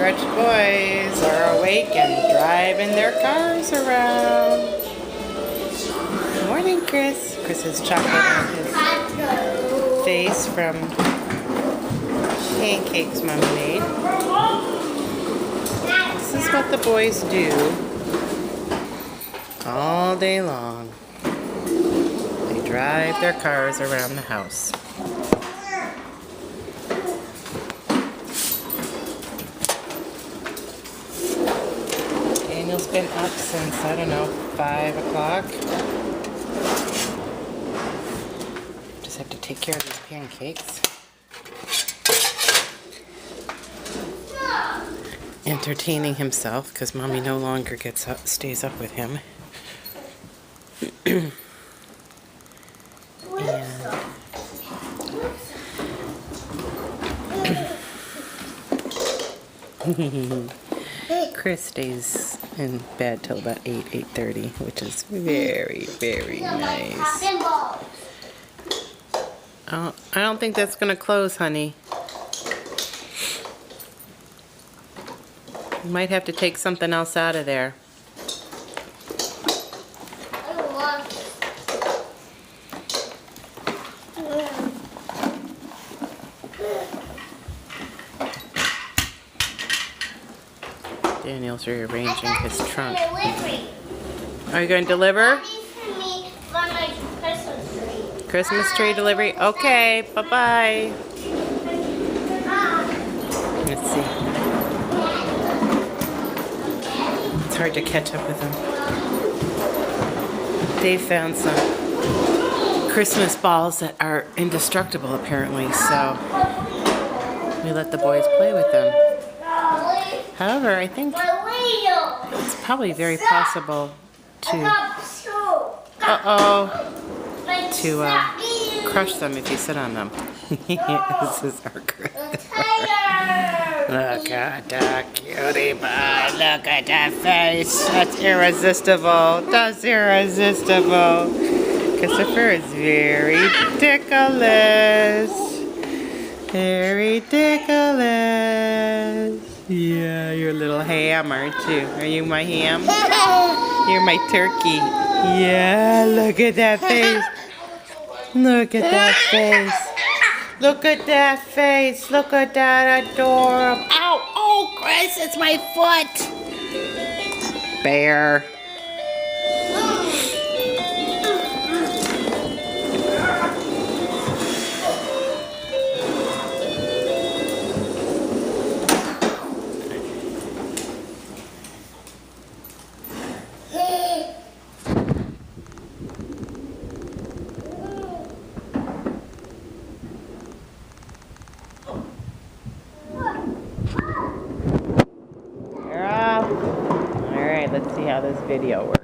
Stretch boys are awake and driving their cars around. Good morning, Chris. Chris has chocolate on his face from pancakes Mommy made. This is what the boys do all day long. They drive their cars around the house. Daniel's been up since, I don't know, 5 o'clock. Just have to take care of these pancakes. Entertaining himself because Mommy no longer stays up with him. And Chris stays in bed till about 8:30, which is very, very nice. Oh, I don't think that's going to close, honey. You might have to take something else out of there. Daniel's rearranging his trunk. Are you going to deliver? Christmas tree delivery? Okay, bye-bye. Let's see. It's hard to catch up with them. Dave found some Christmas balls that are indestructible, apparently, so we let the boys play with them. However, I think it's probably very possible to crush them if you sit on them. This is our Christmas. Look at that cutie pie. Look at that face. That's irresistible. That's irresistible. Christopher is very ticklish. Very ticklish. Yeah, you're a little ham, aren't you? Are you my ham? You're my turkey. Yeah, look at that face. Look at that face. Look at that face. Look at that adorable. Ow! Oh, Chris, it's my foot. Bear. Let's see how this video works.